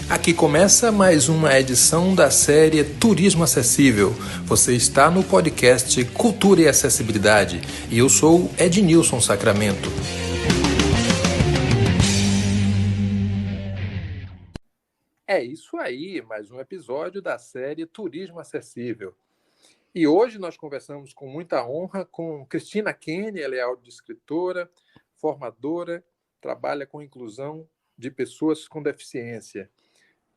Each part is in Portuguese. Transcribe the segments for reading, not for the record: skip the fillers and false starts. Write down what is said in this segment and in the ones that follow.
Aqui começa mais uma edição da série Turismo Acessível. Você está no podcast Cultura e Acessibilidade e eu sou Ednilson Sacramento. É isso aí, mais um episódio da série Turismo Acessível. E hoje nós conversamos com muita honra com Cristina Kenny. Ela é audiodescritora, formadora, trabalha com inclusão de pessoas com deficiência.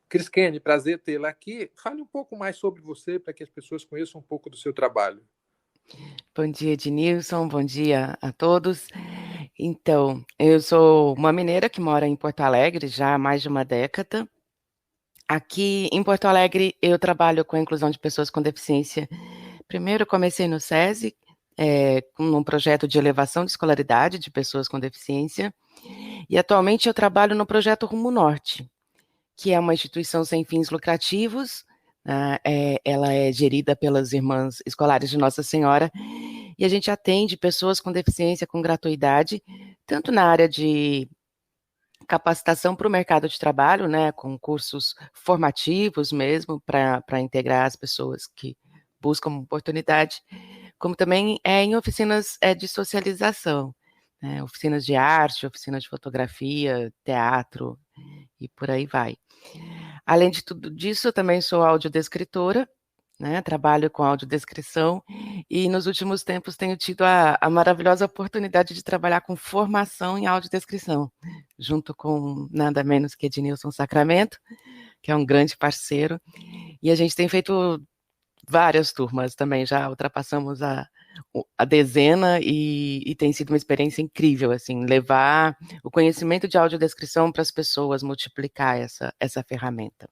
Cris Kenny, prazer tê-la aqui. Fale um pouco mais sobre você para que as pessoas conheçam um pouco do seu trabalho. Bom dia, Ednilson. Bom dia a todos. Então, eu sou uma mineira que mora em Porto Alegre já há mais de uma década. Aqui em Porto Alegre, eu trabalho com a inclusão de pessoas com deficiência. Primeiro, comecei no SESI, num projeto de elevação de escolaridade de pessoas com deficiência. E atualmente eu trabalho no projeto Rumo Norte, que é uma instituição sem fins lucrativos. Ela é gerida pelas Irmãs Escolares de Nossa Senhora e a gente atende pessoas com deficiência com gratuidade, tanto na área de capacitação para o mercado de trabalho, né, com cursos formativos mesmo, para integrar as pessoas que buscam oportunidade, como também em oficinas de socialização, né, oficinas de arte, oficinas de fotografia, teatro e por aí vai. Além de tudo disso, eu também sou audiodescritora, né? Trabalho com audiodescrição e nos últimos tempos tenho tido a maravilhosa oportunidade de trabalhar com formação em audiodescrição, junto com nada menos que Ednilson Sacramento, que é um grande parceiro, e a gente tem feito várias turmas também, já ultrapassamos a dezena e tem sido uma experiência incrível, assim, levar o conhecimento de audiodescrição para as pessoas, multiplicar essa ferramenta.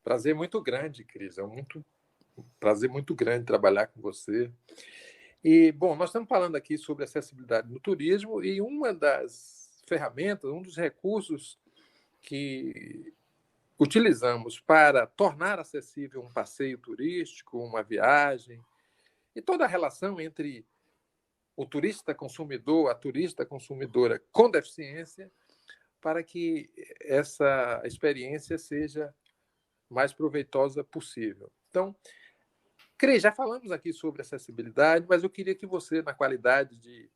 Prazer muito grande, Cris. É um prazer muito grande trabalhar com você. E, bom, nós estamos falando aqui sobre acessibilidade no turismo e uma das ferramentas, um dos recursos que utilizamos para tornar acessível um passeio turístico, uma viagem, e toda a relação entre o turista consumidor, a turista consumidora com deficiência, para que essa experiência seja mais proveitosa possível. Então, Cris, já falamos aqui sobre acessibilidade, mas eu queria que você, na qualidade de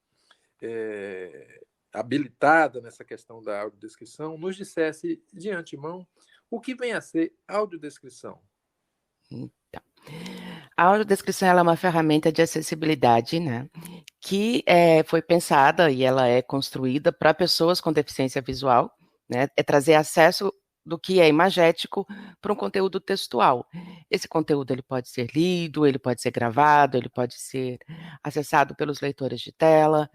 habilitada nessa questão da audiodescrição, nos dissesse de antemão o que vem a ser audiodescrição. Então, a audiodescrição ela é uma ferramenta de acessibilidade, né, que foi pensada e ela é construída para pessoas com deficiência visual, né, é trazer acesso do que é imagético para um conteúdo textual. Esse conteúdo ele pode ser lido, ele pode ser gravado, ele pode ser acessado pelos leitores de tela,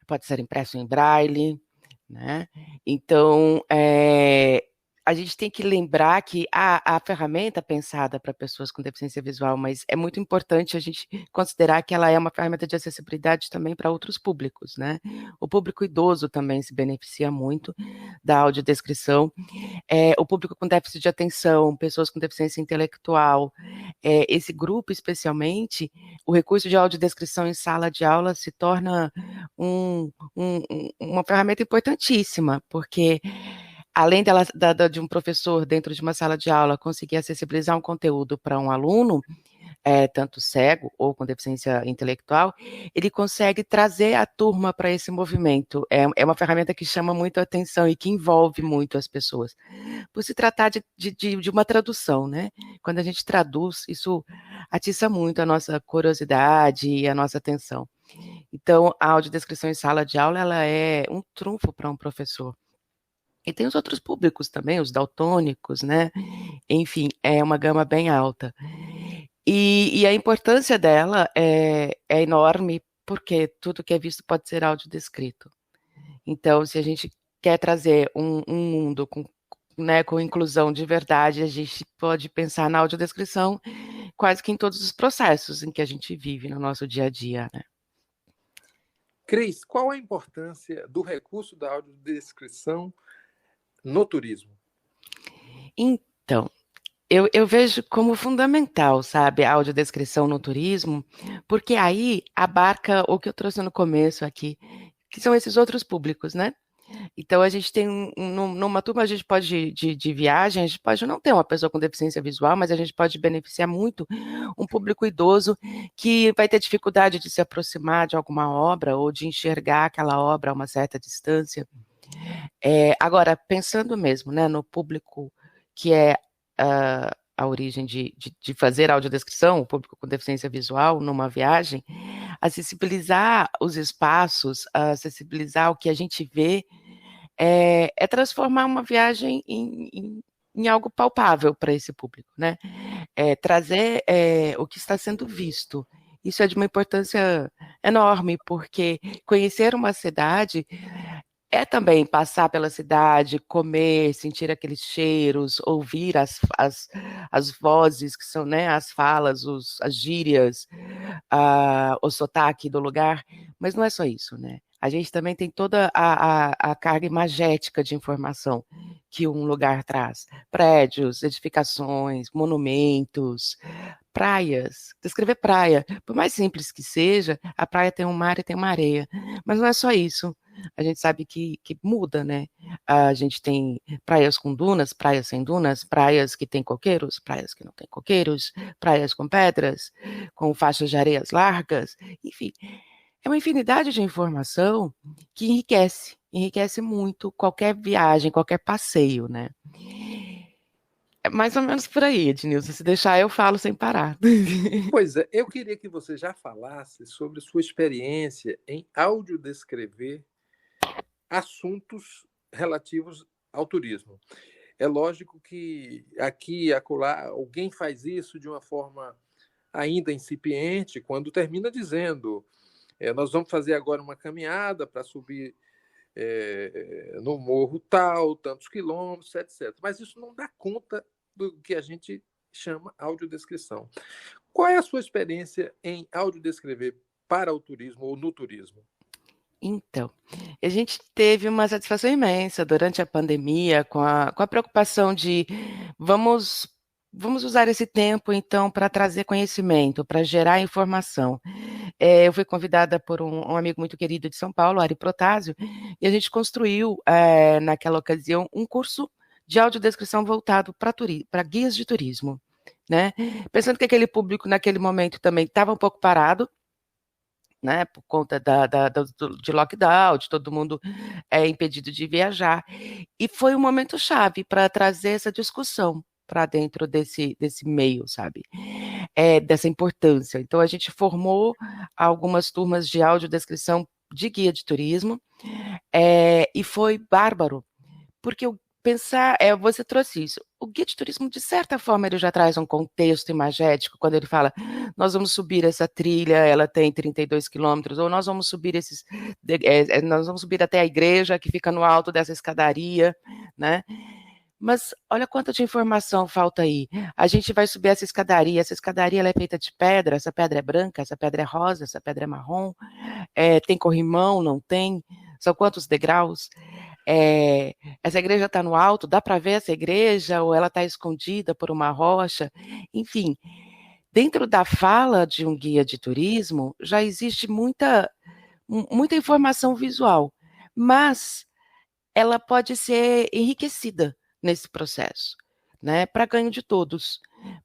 pode ser impresso em braille, né? Então, a gente tem que lembrar que a ferramenta pensada para pessoas com deficiência visual, mas é muito importante a gente considerar que ela é uma ferramenta de acessibilidade também para outros públicos, né? O público idoso também se beneficia muito da audiodescrição, o público com déficit de atenção, pessoas com deficiência intelectual, esse grupo especialmente, o recurso de audiodescrição em sala de aula se torna uma ferramenta importantíssima, porque além de um professor dentro de uma sala de aula conseguir acessibilizar um conteúdo para um aluno, tanto cego ou com deficiência intelectual, ele consegue trazer a turma para esse movimento. É uma ferramenta que chama muito a atenção e que envolve muito as pessoas. Por se tratar de uma tradução, né? Quando a gente traduz, isso atiça muito a nossa curiosidade e a nossa atenção. Então, a audiodescrição em sala de aula, ela é um trunfo para um professor. E tem os outros públicos também, os daltônicos, né? Enfim, é uma gama bem alta. E a importância dela é enorme, porque tudo que é visto pode ser audiodescrito. Então, se a gente quer trazer um mundo com inclusão de verdade, a gente pode pensar na audiodescrição quase que em todos os processos em que a gente vive no nosso dia a dia, né? Cris, qual a importância do recurso da audiodescrição no turismo? Então, eu vejo como fundamental, sabe, a audiodescrição no turismo, porque aí abarca o que eu trouxe no começo aqui, que são esses outros públicos, né? Então, a gente tem, numa turma, a gente pode, de viagem, a gente pode não ter uma pessoa com deficiência visual, mas a gente pode beneficiar muito um público idoso que vai ter dificuldade de se aproximar de alguma obra ou de enxergar aquela obra a uma certa distância. Agora, pensando mesmo, né, no público que é a origem de fazer audiodescrição, o público com deficiência visual, numa viagem, acessibilizar os espaços, acessibilizar o que a gente vê, é transformar uma viagem em algo palpável para esse público, né? Trazer o que está sendo visto. Isso é de uma importância enorme, porque conhecer uma cidade é também passar pela cidade, comer, sentir aqueles cheiros, ouvir as vozes que são, né, as falas, as gírias, o sotaque do lugar, mas não é só isso, né? A gente também tem toda a carga imagética de informação que um lugar traz. Prédios, edificações, monumentos, praias. Descrever praia, por mais simples que seja, a praia tem um mar e tem uma areia, mas não é só isso. A gente sabe que muda, né? A gente tem praias com dunas, praias sem dunas, praias que têm coqueiros, praias que não têm coqueiros, praias com pedras, com faixas de areias largas, enfim. É uma infinidade de informação que enriquece muito qualquer viagem, qualquer passeio, né? É mais ou menos por aí, Ednilson. Se deixar, eu falo sem parar. Pois é, eu queria que você já falasse sobre sua experiência em audiodescrever assuntos relativos ao turismo. É lógico que aqui e acolá alguém faz isso de uma forma ainda incipiente, quando termina dizendo: nós vamos fazer agora uma caminhada para subir no morro tal, tantos quilômetros, etc. Mas isso não dá conta do que a gente chama audiodescrição. Qual é a sua experiência em audiodescrever para o turismo ou no turismo? Então, a gente teve uma satisfação imensa durante a pandemia com a preocupação de vamos usar esse tempo, então, para trazer conhecimento, para gerar informação. Eu fui convidada por um amigo muito querido de São Paulo, Ari Protásio, e a gente construiu, naquela ocasião, um curso de audiodescrição voltado para guias de turismo, né? Pensando que aquele público, naquele momento, também estava um pouco parado, né, por conta de lockdown, de todo mundo impedido de viajar. E foi um momento chave para trazer essa discussão para dentro desse meio, sabe? Dessa importância. Então, a gente formou algumas turmas de audiodescrição de guia de turismo, e foi bárbaro, porque você trouxe isso. O guia de turismo, de certa forma, ele já traz um contexto imagético, quando ele fala, nós vamos subir essa trilha, ela tem 32 quilômetros, ou nós vamos subir nós vamos subir até a igreja, que fica no alto dessa escadaria, né? Mas olha quanta de informação falta aí. A gente vai subir essa escadaria ela é feita de pedra, essa pedra é branca, essa pedra é rosa, essa pedra é marrom, tem corrimão, não tem? São quantos degraus? Essa igreja está no alto, dá para ver essa igreja ou ela está escondida por uma rocha? Enfim, dentro da fala de um guia de turismo já existe muita informação visual, mas ela pode ser enriquecida nesse processo, né, para ganho de todos.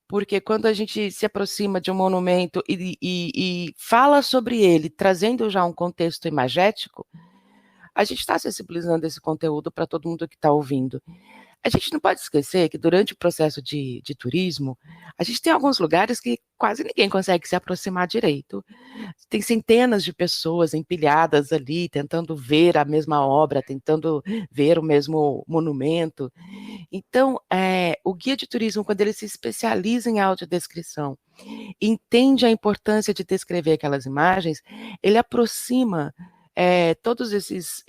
Porque quando a gente se aproxima de um monumento e fala sobre ele, trazendo já um contexto imagético, a gente está sensibilizando esse conteúdo para todo mundo que está ouvindo. A gente não pode esquecer que durante o processo de turismo, a gente tem alguns lugares que quase ninguém consegue se aproximar direito. Tem centenas de pessoas empilhadas ali, tentando ver a mesma obra, tentando ver o mesmo monumento. Então, o guia de turismo, quando ele se especializa em audiodescrição, entende a importância de descrever aquelas imagens, ele aproxima todos esses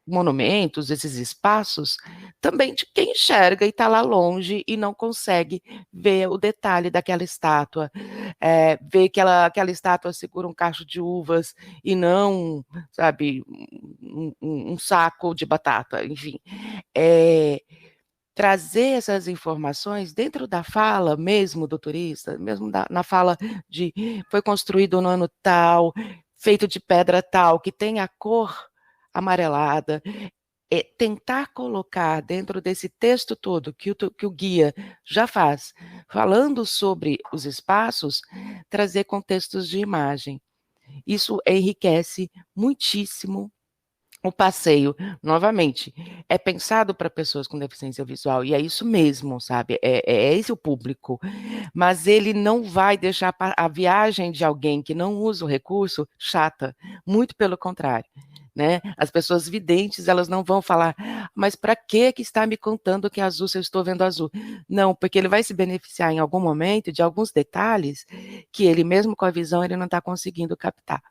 monumentos, esses espaços, também de quem enxerga e está lá longe e não consegue ver o detalhe daquela estátua, ver que aquela estátua segura um cacho de uvas e não, sabe, um saco de batata, enfim. Trazer essas informações dentro da fala mesmo do turista, mesmo na fala de foi construído no ano tal, feito de pedra tal, que tem a cor amarelada, tentar colocar dentro desse texto todo que o guia já faz, falando sobre os espaços, trazer contextos de imagem. Isso enriquece muitíssimo o passeio. Novamente, é pensado para pessoas com deficiência visual, e é isso mesmo, sabe? É esse o público. Mas ele não vai deixar a viagem de alguém que não usa o recurso chata, muito pelo contrário. Né? As pessoas videntes, elas não vão falar, mas para que está me contando que é azul se eu estou vendo azul? Não, porque ele vai se beneficiar em algum momento de alguns detalhes que ele mesmo com a visão ele não está conseguindo captar.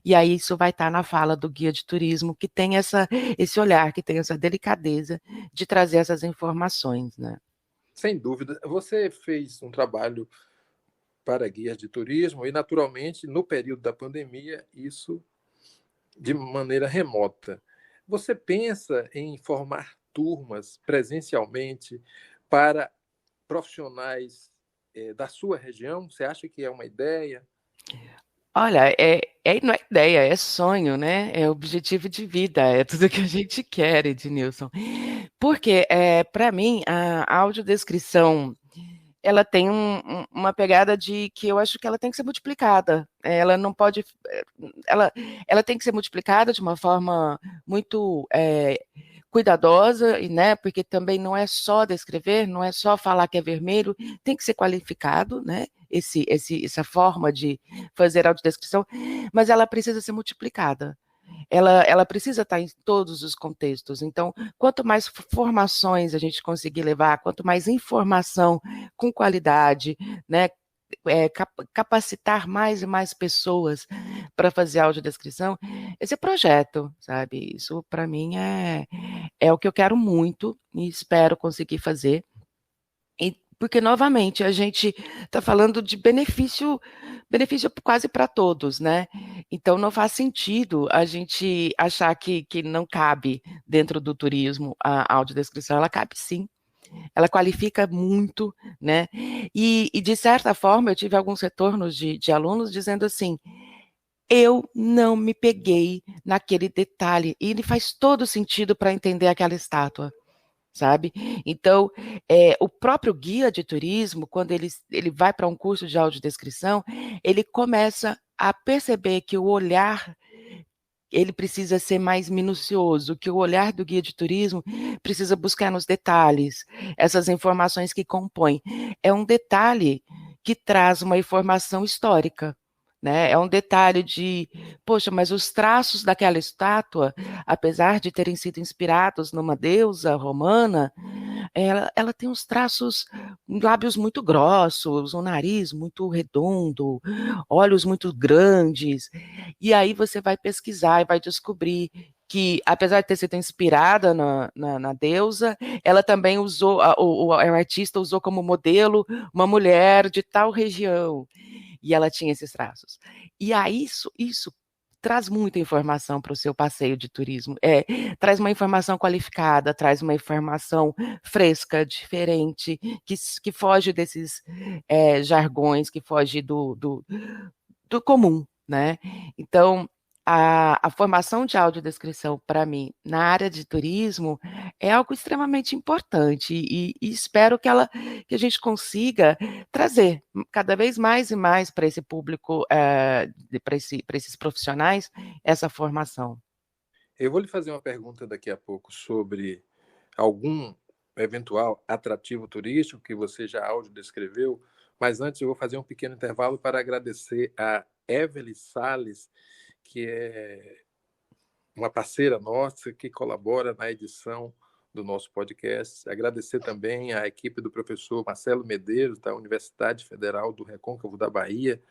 E aí isso vai estar na fala do guia de turismo, que tem esse olhar, que tem essa delicadeza de trazer essas informações, né? Sem dúvida. Você fez um trabalho para guias de turismo e, naturalmente, no período da pandemia, isso de maneira remota. Você pensa em formar turmas presencialmente para profissionais da sua região? Você acha que é uma ideia? Olha, não é ideia, é sonho, né? É objetivo de vida, é tudo que a gente quer, Ednilson. Porque, para mim, a audiodescrição, ela tem uma pegada de que eu acho que ela tem que ser multiplicada. Ela não pode. Ela, ela tem que ser multiplicada de uma forma muito cuidadosa, né? Porque também não é só descrever, não é só falar que é vermelho, tem que ser qualificado, né? Essa forma de fazer audiodescrição, mas ela precisa ser multiplicada. Ela precisa estar em todos os contextos. Então, quanto mais formações a gente conseguir levar, quanto mais informação com qualidade, né, capacitar mais e mais pessoas para fazer audiodescrição, esse projeto, sabe? Isso, para mim, é o que eu quero muito e espero conseguir fazer. Porque, novamente, a gente está falando de benefício quase para todos, né? Então, não faz sentido a gente achar que não cabe dentro do turismo a audiodescrição. Ela cabe sim, ela qualifica muito, né? E de certa forma, eu tive alguns retornos de alunos dizendo assim, eu não me peguei naquele detalhe, e ele faz todo sentido para entender aquela estátua, sabe? Então, o próprio guia de turismo, quando ele vai para um curso de audiodescrição, ele começa a perceber que o olhar ele precisa ser mais minucioso, que o olhar do guia de turismo precisa buscar nos detalhes, essas informações que compõem. É um detalhe que traz uma informação histórica, né? É um detalhe de, poxa, mas os traços daquela estátua, apesar de terem sido inspirados numa deusa romana, ela tem uns traços, lábios muito grossos, um nariz muito redondo, olhos muito grandes. E aí você vai pesquisar e vai descobrir que, apesar de ter sido inspirada na deusa, ela também usou, o artista usou como modelo uma mulher de tal região. E ela tinha esses traços. E aí isso traz muita informação para o seu passeio de turismo. Traz uma informação qualificada, traz uma informação fresca, diferente, que foge desses jargões, que foge do comum, né? Então, a formação de audiodescrição, para mim, na área de turismo, é algo extremamente importante e espero que a gente consiga trazer cada vez mais e mais para esse público, para esses profissionais, essa formação. Eu vou lhe fazer uma pergunta daqui a pouco sobre algum eventual atrativo turístico que você já audiodescreveu, mas antes eu vou fazer um pequeno intervalo para agradecer a Evelyn Salles, que é uma parceira nossa que colabora na edição do nosso podcast. Agradecer também à equipe do professor Marcelo Medeiros, da Universidade Federal do Recôncavo da Bahia,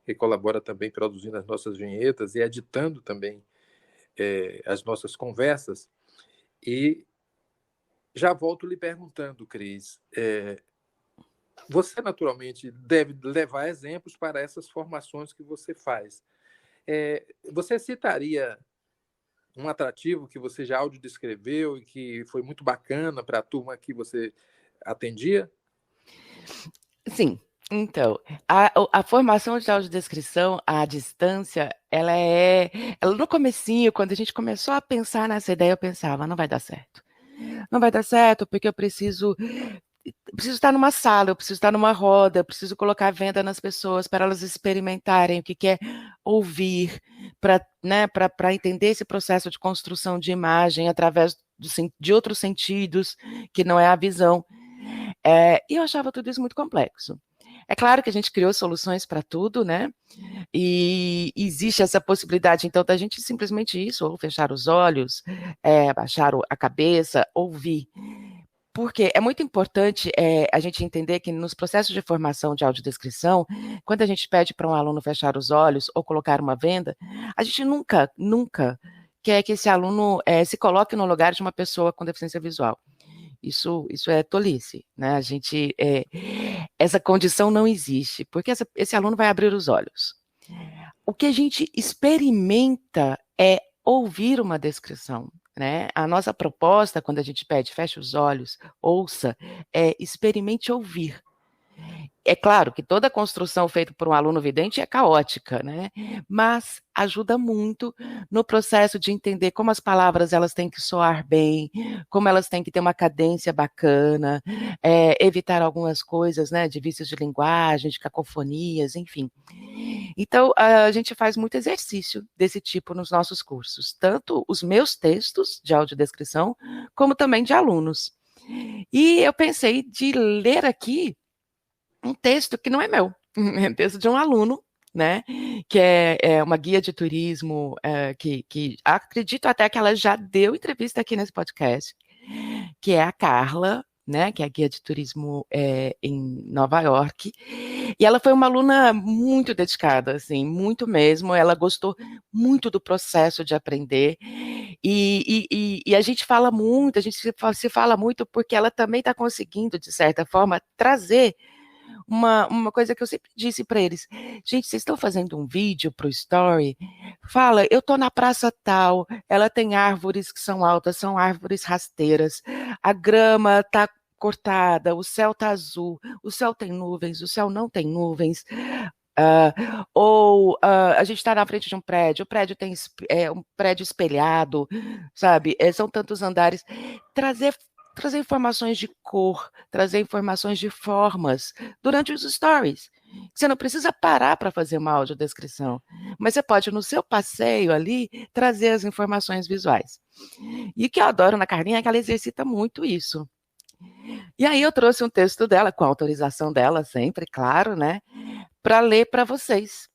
que colabora também produzindo as nossas vinhetas e editando também as nossas conversas. E já volto lhe perguntando, Cris, você naturalmente deve levar exemplos para essas formações que você faz. Você citaria um atrativo que você já audiodescreveu e que foi muito bacana para a turma que você atendia? Sim. Então, a formação de audiodescrição à distância, ela no comecinho, quando a gente começou a pensar nessa ideia, eu pensava, não vai dar certo. Não vai dar certo porque eu preciso estar numa sala, eu preciso estar numa roda, eu preciso colocar a venda nas pessoas para elas experimentarem o que é ouvir, para, né, para entender esse processo de construção de imagem através de outros sentidos, que não é a visão. E eu achava tudo isso muito complexo. É claro que a gente criou soluções para tudo, né? E existe essa possibilidade, então, da gente simplesmente isso, ou fechar os olhos, baixar a cabeça, ouvir. Porque é muito importante a gente entender que nos processos de formação de audiodescrição, quando a gente pede para um aluno fechar os olhos ou colocar uma venda, a gente nunca quer que esse aluno se coloque no lugar de uma pessoa com deficiência visual. Isso é tolice, né? Essa condição não existe, porque esse aluno vai abrir os olhos. O que a gente experimenta é ouvir uma descrição, né? A nossa proposta, quando a gente pede feche os olhos, ouça, experimente ouvir. É claro que toda construção feita por um aluno vidente é caótica, né? Mas ajuda muito no processo de entender como as palavras elas têm que soar bem, como elas têm que ter uma cadência bacana, evitar algumas coisas, né, de vícios de linguagem, de cacofonias, enfim. Então, a gente faz muito exercício desse tipo nos nossos cursos, tanto os meus textos de audiodescrição, como também de alunos. E eu pensei de ler aqui um texto que não é meu, é um texto de um aluno, né, que é uma guia de turismo, que acredito até que ela já deu entrevista aqui nesse podcast, que é a Carla, né, que é a guia de turismo em Nova York, e ela foi uma aluna muito dedicada, assim, muito mesmo, ela gostou muito do processo de aprender, e a gente fala muito, a gente se fala muito porque ela também está conseguindo, de certa forma, trazer uma coisa que eu sempre disse para eles: gente, vocês estão fazendo um vídeo para o Story? Fala, eu estou na praça tal, ela tem árvores que são altas, são árvores rasteiras, a grama está cortada, o céu está azul, o céu tem nuvens, o céu não tem nuvens. A gente está na frente de um prédio, o prédio tem um prédio espelhado, sabe? São tantos andares. Trazer trazer informações de cor, trazer informações de formas durante os stories. Você não precisa parar para fazer uma audiodescrição, mas você pode, no seu passeio ali, trazer as informações visuais. E o que eu adoro na Carlinha é que ela exercita muito isso. E aí eu trouxe um texto dela, com a autorização dela sempre, claro, né, para ler para vocês.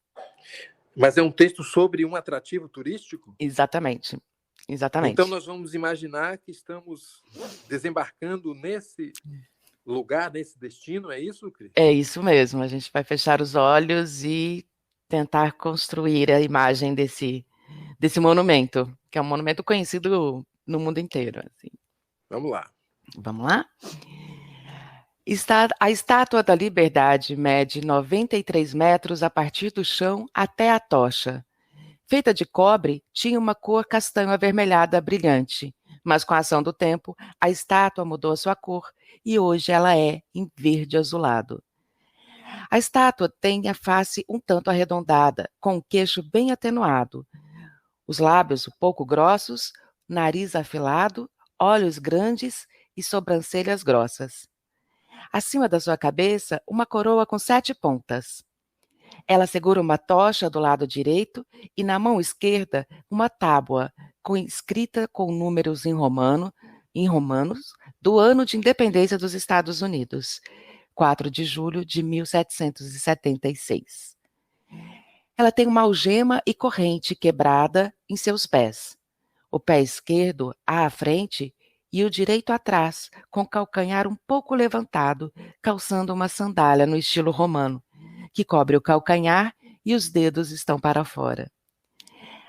Mas é um texto sobre um atrativo turístico? Exatamente. Exatamente. Então nós vamos imaginar que estamos desembarcando nesse lugar, nesse destino, é isso, Cris? É isso mesmo, a gente vai fechar os olhos e tentar construir a imagem desse monumento, que é um monumento conhecido no mundo inteiro. Assim. Vamos lá. Vamos lá? A Estátua da Liberdade mede 93 metros a partir do chão até a tocha. Feita de cobre, tinha uma cor castanho avermelhada brilhante, mas com a ação do tempo, a estátua mudou a sua cor e hoje ela é em verde azulado. A estátua tem a face um tanto arredondada, com o queixo bem atenuado, os lábios um pouco grossos, nariz afilado, olhos grandes e sobrancelhas grossas. Acima da sua cabeça, uma coroa com 7 pontas. Ela segura uma tocha do lado direito e na mão esquerda uma tábua escrita com números em romanos do ano de independência dos Estados Unidos, 4 de julho de 1776. Ela tem uma algema e corrente quebrada em seus pés. O pé esquerdo à frente e o direito atrás, com o calcanhar um pouco levantado, calçando uma sandália no estilo romano, que cobre o calcanhar e os dedos estão para fora.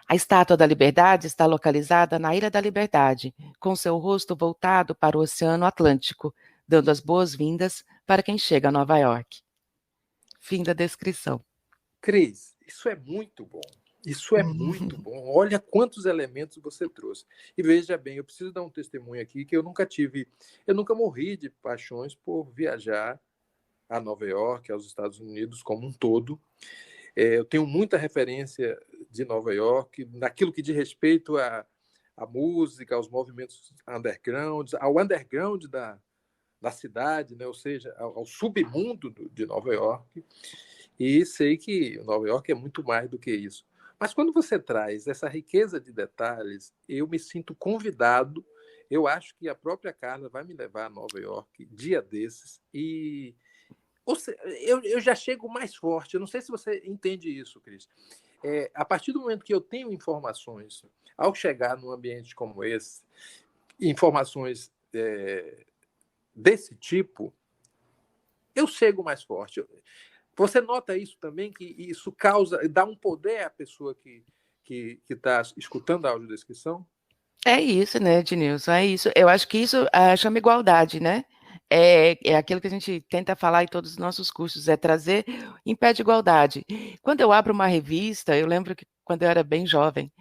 A Estátua da Liberdade está localizada na Ilha da Liberdade, com seu rosto voltado para o Oceano Atlântico, dando as boas-vindas para quem chega a Nova York. Fim da descrição. Cris, isso é muito bom. Isso é muito bom. Olha quantos elementos você trouxe. E veja bem, eu preciso dar um testemunho aqui que eu nunca morri de paixões por viajar a Nova York, aos Estados Unidos como um todo. Eu tenho muita referência de Nova York, naquilo que diz respeito à música, aos movimentos underground, ao underground da cidade, né? Ou seja, ao submundo de Nova York. E sei que Nova York é muito mais do que isso. Mas quando você traz essa riqueza de detalhes, eu me sinto convidado. Eu acho que a própria Carla vai me levar a Nova York dia desses. E ou seja, eu já chego mais forte. Eu não sei se você entende isso, Cris. A partir do momento que eu tenho informações, ao chegar num ambiente como esse, informações desse tipo, eu chego mais forte. Você nota isso também, que isso dá um poder à pessoa que está escutando a audiodescrição? É isso, né, Ednilson? É isso. Eu acho que isso chama igualdade, né? É aquilo que a gente tenta falar em todos os nossos cursos, é trazer em pé de igualdade. Quando eu abro uma revista, eu lembro que quando eu era bem jovem,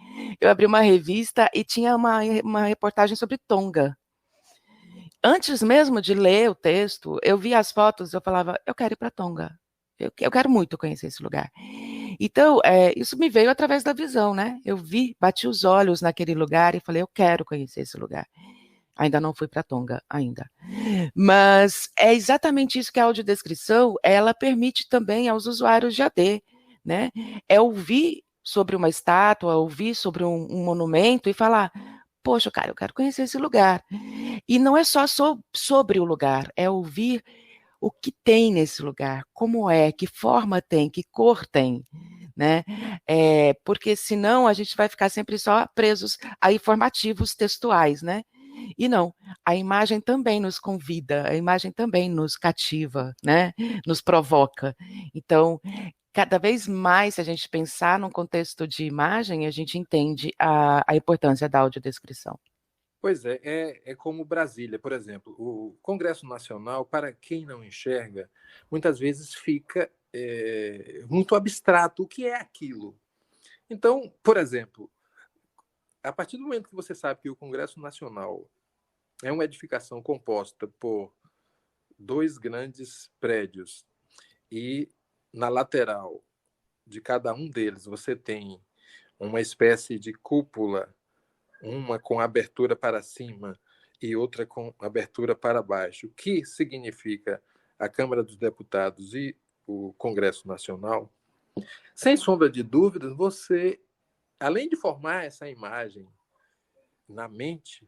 eu abri uma revista e tinha uma reportagem sobre Tonga. Antes mesmo de ler o texto, eu via as fotos, eu falava, eu quero ir para Tonga. Eu quero muito conhecer esse lugar. Então, isso me veio através da visão, né? Eu vi, bati os olhos naquele lugar e falei, eu quero conhecer esse lugar. Ainda não fui para Tonga, ainda. Mas é exatamente isso que a audiodescrição, ela permite também aos usuários de AD, né? É ouvir sobre uma estátua, ouvir sobre um monumento e falar, poxa, cara, eu quero conhecer esse lugar. E não é só sobre o lugar, é ouvir o que tem nesse lugar, como é, que forma tem, que cor tem, né? Porque senão a gente vai ficar sempre só presos a informativos textuais, né? E não, a imagem também nos convida, a imagem também nos cativa, né? Nos provoca. Então, cada vez mais, se a gente pensar num contexto de imagem, a gente entende a importância da audiodescrição. Pois é como Brasília, por exemplo. O Congresso Nacional, para quem não enxerga, muitas vezes fica muito abstrato. O que é aquilo? Então, por exemplo, a partir do momento que você sabe que o Congresso Nacional é uma edificação composta por dois grandes prédios e na lateral de cada um deles você tem uma espécie de cúpula, uma com abertura para cima e outra com abertura para baixo, que significa a Câmara dos Deputados e o Congresso Nacional. Sem sombra de dúvidas, você, além de formar essa imagem na mente,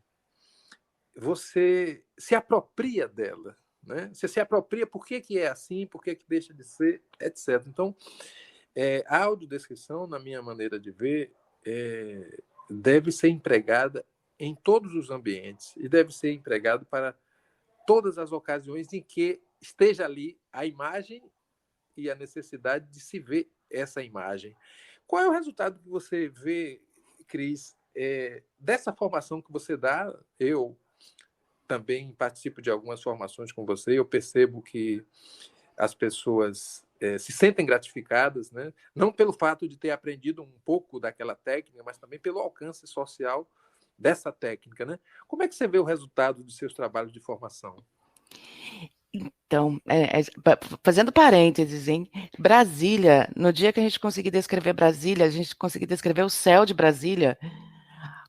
você se apropria dela, né? Você se apropria por que é assim, por que deixa de ser, etc. Então, a audiodescrição, na minha maneira de ver, deve ser empregada em todos os ambientes e deve ser empregado para todas as ocasiões em que esteja ali a imagem e a necessidade de se ver essa imagem. Qual é o resultado que você vê, Cris, dessa formação que você dá? Eu também participo de algumas formações com você, eu percebo que as pessoas se sentem gratificadas, né? Não pelo fato de ter aprendido um pouco daquela técnica, mas também pelo alcance social dessa técnica, né? Como é que você vê o resultado dos seus trabalhos de formação? Então, fazendo parênteses, hein? Brasília, no dia que a gente conseguir descrever Brasília, a gente conseguir descrever o céu de Brasília,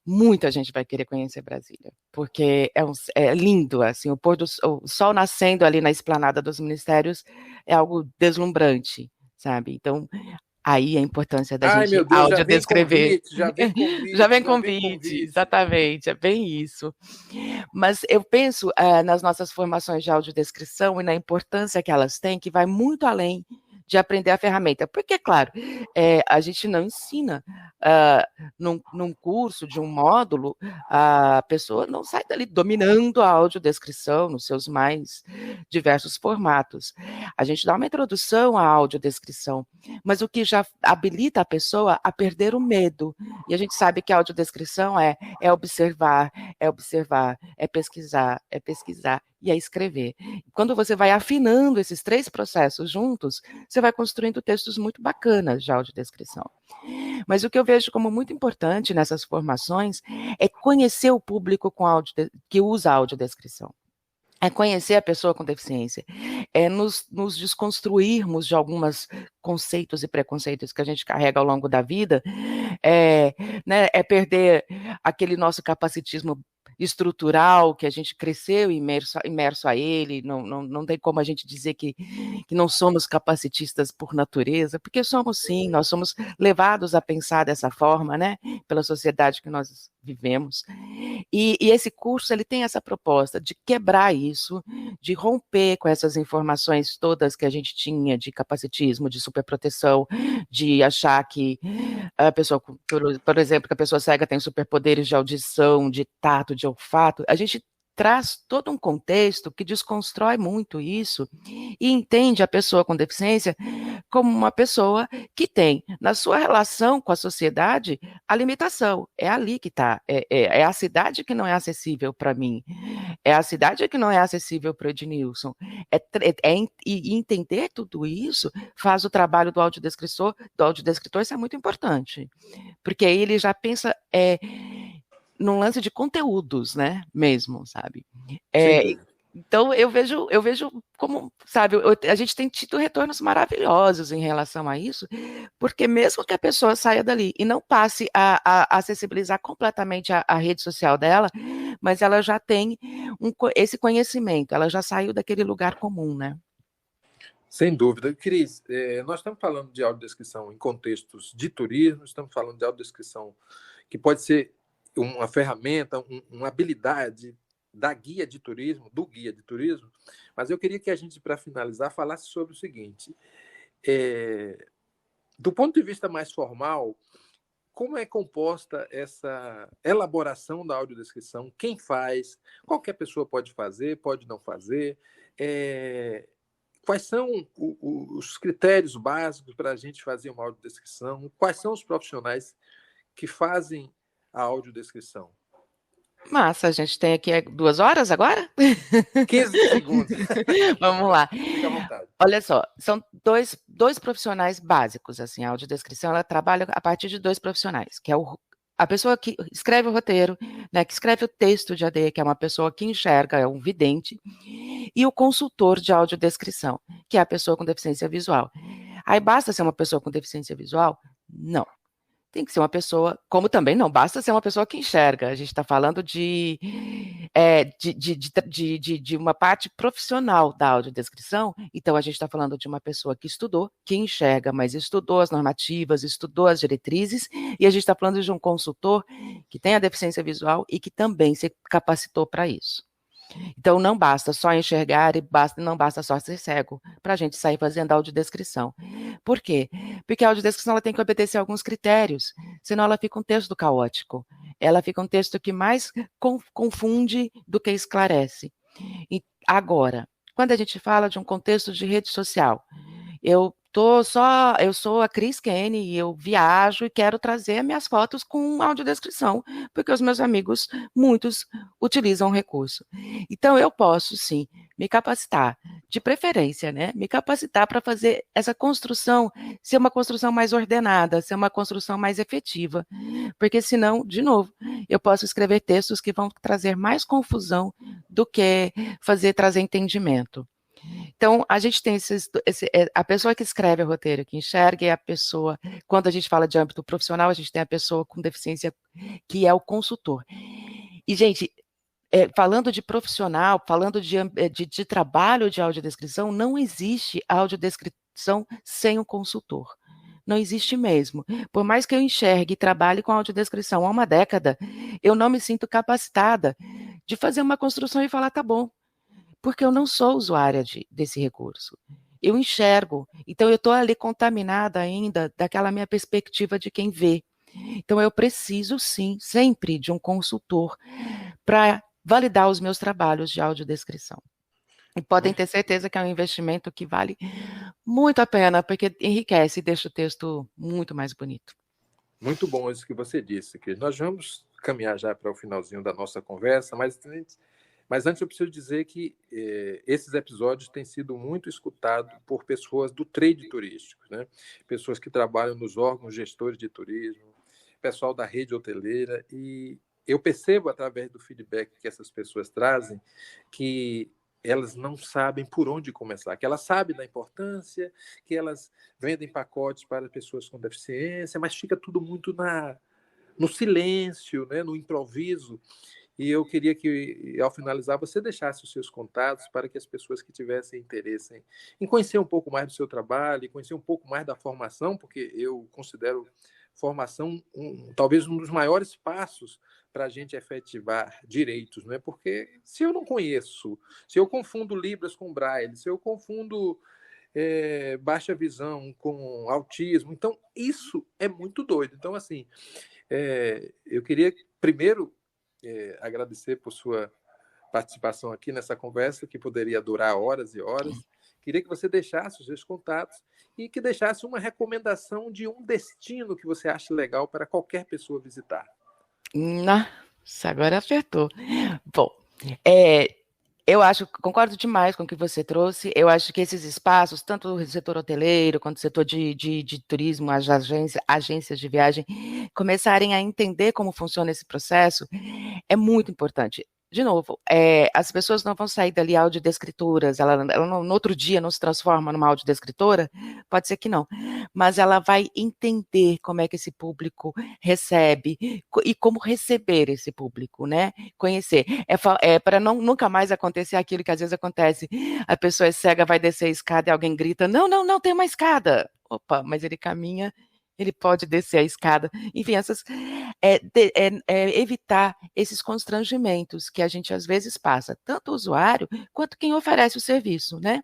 muita gente vai querer conhecer Brasília, porque é lindo, assim, o sol nascendo ali na esplanada dos ministérios é algo deslumbrante, sabe? Então, aí a importância da Ai, gente meu Deus, já vem audiodescrever. convite, já vem Já convite, vem já vem convite, convite. exatamente, é bem isso. Mas eu penso nas nossas formações de audiodescrição e na importância que elas têm, que vai muito além de aprender a ferramenta. Porque, claro, a gente não ensina num curso de um módulo, a pessoa não sai dali dominando a audiodescrição nos seus mais diversos formatos. A gente dá uma introdução à audiodescrição, mas o que já habilita a pessoa a perder o medo. E a gente sabe que a audiodescrição é observar, é pesquisar e é escrever. Quando você vai afinando esses três processos juntos, você vai construindo textos muito bacanas de audiodescrição. Mas o que eu vejo como muito importante nessas formações é conhecer o público que usa a audiodescrição. é conhecer a pessoa com deficiência, é nos desconstruirmos de alguns conceitos e preconceitos que a gente carrega ao longo da vida, né, é perder aquele nosso capacitismo estrutural, que a gente cresceu imerso a ele, não tem como a gente dizer que não somos capacitistas por natureza, porque somos sim, nós somos levados a pensar dessa forma, né, pela sociedade que nós vivemos. E esse curso ele tem essa proposta de quebrar isso, de romper com essas informações todas que a gente tinha de capacitismo, de superproteção, de achar que a pessoa, por exemplo, que a pessoa cega tem superpoderes de audição, de tato, de olfato. A gente traz todo um contexto que desconstrói muito isso e entende a pessoa com deficiência como uma pessoa que tem, na sua relação com a sociedade, a limitação. É ali que está. É a cidade que não é acessível para mim. É a cidade que não é acessível para o Ednilson. E entender tudo isso faz o trabalho do audiodescritor ser muito importante. Porque aí ele já pensa num lance de conteúdos, né? Mesmo, sabe? Sem dúvida. Então, eu vejo como, sabe, a gente tem tido retornos maravilhosos em relação a isso, porque mesmo que a pessoa saia dali e não passe a acessibilizar completamente a rede social dela, mas ela já tem esse conhecimento, ela já saiu daquele lugar comum, né? Sem dúvida. Cris, nós estamos falando de audiodescrição em contextos de turismo, estamos falando de audiodescrição que pode ser uma ferramenta, uma habilidade da guia de turismo, do guia de turismo, mas eu queria que a gente, para finalizar, falasse sobre o seguinte: do ponto de vista mais formal, como é composta essa elaboração da audiodescrição? Quem faz? Qualquer pessoa pode fazer, pode não fazer? Quais são os critérios básicos para a gente fazer uma audiodescrição? Quais são os profissionais que fazem a audiodescrição? Massa, a gente tem aqui 2 horas agora? 15 segundos. Vamos lá. Fica à vontade. Olha só, são dois profissionais básicos, assim, a audiodescrição, ela trabalha a partir de 2 profissionais, que é a pessoa que escreve o roteiro, né, que escreve o texto de AD, que é uma pessoa que enxerga, é um vidente, e o consultor de audiodescrição, que é a pessoa com deficiência visual. Aí basta ser uma pessoa com deficiência visual? Não. Tem que ser uma pessoa, como também não basta ser uma pessoa que enxerga. A gente está falando de uma parte profissional da audiodescrição, então a gente está falando de uma pessoa que estudou, que enxerga, mas estudou as normativas, estudou as diretrizes, e a gente está falando de um consultor que tem a deficiência visual e que também se capacitou para isso. Então, não basta só enxergar e não basta só ser cego para a gente sair fazendo audiodescrição. Por quê? Porque a audiodescrição ela tem que obedecer a alguns critérios, senão ela fica um texto caótico. Ela fica um texto que mais confunde do que esclarece. E agora, quando a gente fala de um contexto de rede social, eu sou a Cris Kane e eu viajo e quero trazer minhas fotos com audiodescrição, porque os meus amigos, muitos, utilizam o recurso. Então, eu posso, sim, me capacitar, de preferência, né? Me capacitar para fazer essa construção ser uma construção mais ordenada, ser uma construção mais efetiva, porque senão, de novo, eu posso escrever textos que vão trazer mais confusão do que trazer entendimento. Então, a gente tem a pessoa que escreve o roteiro, que enxerga, é a pessoa, quando a gente fala de âmbito profissional, a gente tem a pessoa com deficiência, que é o consultor. E, gente, falando de profissional, falando de trabalho de audiodescrição, não existe audiodescrição sem um consultor. Não existe mesmo. Por mais que eu enxergue e trabalhe com audiodescrição há uma década, eu não me sinto capacitada de fazer uma construção e falar, tá bom, porque eu não sou usuária desse recurso. Eu enxergo, então eu estou ali contaminada ainda daquela minha perspectiva de quem vê. Então eu preciso, sim, sempre de um consultor para validar os meus trabalhos de audiodescrição. E podem ter certeza que é um investimento que vale muito a pena, porque enriquece e deixa o texto muito mais bonito. Muito bom isso que você disse, Cris. Nós vamos caminhar já para o finalzinho da nossa conversa, mas antes eu preciso dizer que esses episódios têm sido muito escutados por pessoas do trade turístico, né? Pessoas que trabalham nos órgãos gestores de turismo, pessoal da rede hoteleira, e eu percebo através do feedback que essas pessoas trazem que elas não sabem por onde começar, que elas sabem da importância, que elas vendem pacotes para pessoas com deficiência, mas fica tudo muito no silêncio, né, no improviso. E eu queria que, ao finalizar, você deixasse os seus contatos para que as pessoas que tivessem interesse em conhecer um pouco mais do seu trabalho, e conhecer um pouco mais da formação, porque eu considero formação talvez um dos maiores passos para a gente efetivar direitos, né? Porque se eu não conheço, se eu confundo Libras com Braille, se eu confundo baixa visão com autismo, então isso é muito doido. Então, assim, eu queria primeiro agradecer por sua participação aqui nessa conversa, que poderia durar horas e horas. Queria que você deixasse os seus contatos e que deixasse uma recomendação de um destino que você acha legal para qualquer pessoa visitar. Nossa, agora apertou. Bom, eu concordo demais com o que você trouxe. Eu acho que esses espaços, tanto o setor hoteleiro quanto o setor de turismo, as agências de viagem, começarem a entender como funciona esse processo, é muito importante. De novo, as pessoas não vão sair dali audiodescritoras, ela não, no outro dia não se transforma numa audiodescritora, pode ser que não, mas ela vai entender como é que esse público recebe e como receber esse público, né? Conhecer. Para nunca mais acontecer aquilo que às vezes acontece, a pessoa é cega, vai descer a escada e alguém grita, não, não, não, tem uma escada. Opa, mas ele caminha, ele pode descer a escada. Enfim, evitar esses constrangimentos que a gente às vezes passa, tanto o usuário quanto quem oferece o serviço, né?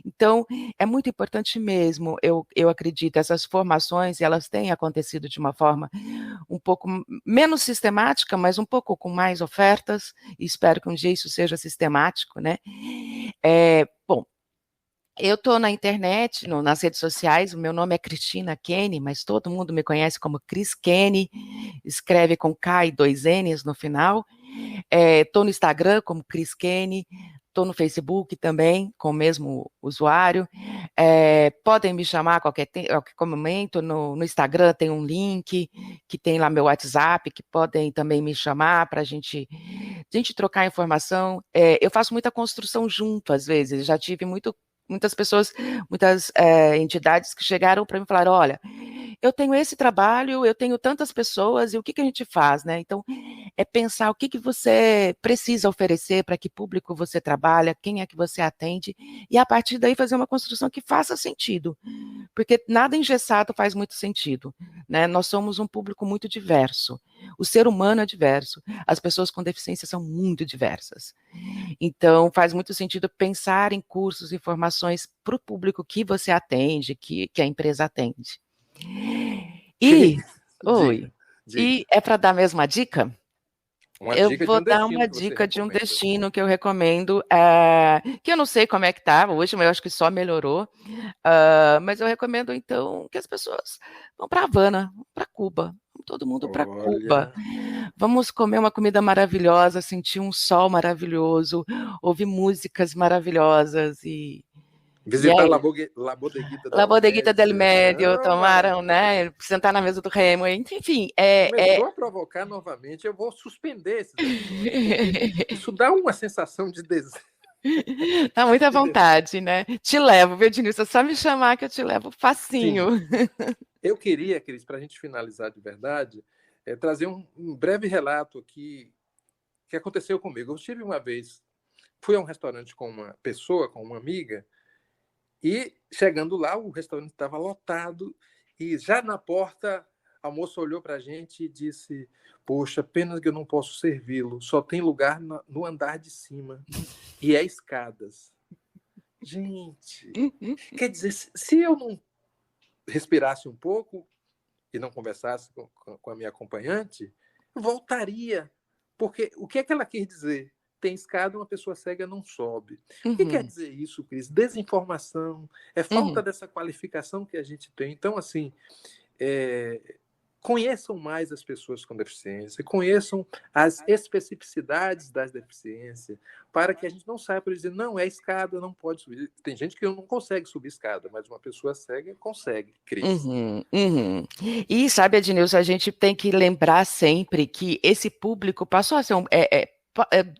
Então, é muito importante mesmo, eu acredito, essas formações, elas têm acontecido de uma forma um pouco menos sistemática, mas um pouco com mais ofertas, e espero que um dia isso seja sistemático, né? Bom, eu estou na internet, nas redes sociais, o meu nome é Cristina Kenny, mas todo mundo me conhece como Cris Kenny, escreve com K e 2 N's no final. Estou no Instagram como Cris Kenny, estou no Facebook também com o mesmo usuário. Podem me chamar a qualquer momento, no Instagram tem um link, que tem lá meu WhatsApp, que podem também me chamar para a gente trocar informação. Eu faço muita construção junto, às vezes, já tive muitas pessoas, muitas entidades que chegaram para mim e falaram, olha, eu tenho esse trabalho, eu tenho tantas pessoas, e o que a gente faz, né? Então, é pensar o que você precisa oferecer, para que público você trabalha, quem é que você atende, e a partir daí fazer uma construção que faça sentido, porque nada engessado faz muito sentido, né? Nós somos um público muito diverso, o ser humano é diverso, as pessoas com deficiência são muito diversas. Então, faz muito sentido pensar em cursos e formações para o público que você atende, que a empresa atende. E, Diga. E é para dar mesmo a dica? Eu vou dar uma dica de um recomenda. destino que eu recomendo, que eu não sei como é que está hoje, mas eu acho que só melhorou. Mas eu recomendo, então, que as pessoas vão para Havana, para Cuba. Todo mundo para Cuba. Vamos comer uma comida maravilhosa, sentir um sol maravilhoso, ouvir músicas maravilhosas e visitar La Bodeguita del Médio, tomaram, né? Sentar na mesa do Remo, enfim. Começou a provocar novamente, eu vou suspender esse episódio, isso dá uma sensação de desejo. Tá muito à vontade, né? Te levo, viu, Diniz? É só me chamar que eu te levo facinho. Sim. Eu queria, Cris, para a gente finalizar de verdade, trazer um breve relato aqui que aconteceu comigo. Eu tive uma vez, fui a um restaurante com uma pessoa, com uma amiga, e chegando lá, o restaurante estava lotado, e já na porta, a moça olhou para a gente e disse, poxa, pena que eu não posso servi-lo, só tem lugar no andar de cima, e é escadas. Gente, quer dizer, se eu não respirasse um pouco e não conversasse com a minha acompanhante, voltaria. Porque o que é que ela quer dizer? Tem escada, uma pessoa cega não sobe. O que quer dizer isso, Cris? Desinformação, é falta dessa qualificação que a gente tem. Então, assim, conheçam mais as pessoas com deficiência, conheçam as especificidades das deficiências, para que a gente não saia por dizer, não, é escada, não pode subir. Tem gente que não consegue subir escada, mas uma pessoa cega consegue, Cris. E sabe, Ednilson, a gente tem que lembrar sempre que esse público passou a ser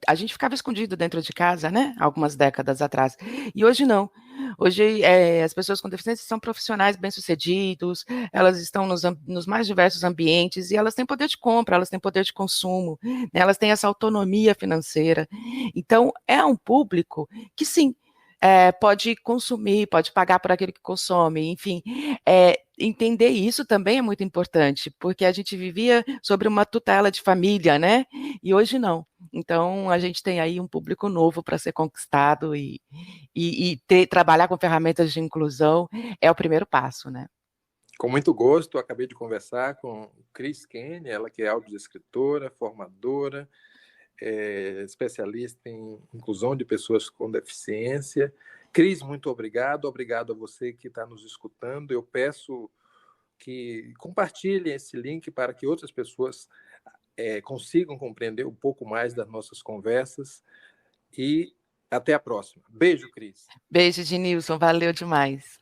a gente ficava escondido dentro de casa, né? Algumas décadas atrás. E hoje não. Hoje, as pessoas com deficiência são profissionais bem-sucedidos, elas estão nos mais diversos ambientes e elas têm poder de compra, elas têm poder de consumo, né? Elas têm essa autonomia financeira. Então, é um público que, sim, pode consumir, pode pagar por aquilo que consome, enfim, entender isso também é muito importante, porque a gente vivia sobre uma tutela de família, né? E hoje não. Então, a gente tem aí um público novo para ser conquistado e trabalhar com ferramentas de inclusão é o primeiro passo, né? Com muito gosto, acabei de conversar com Cris Kane, ela que é audiodescritora, formadora, especialista em inclusão de pessoas com deficiência. Cris, muito obrigado. Obrigado a você que está nos escutando. Eu peço que compartilhem esse link para que outras pessoas consigam compreender um pouco mais das nossas conversas. E até a próxima. Beijo, Cris. Beijo, Ednilson. Valeu demais.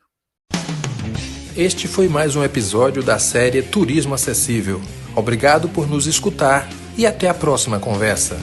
Este foi mais um episódio da série Turismo Acessível. Obrigado por nos escutar e até a próxima conversa.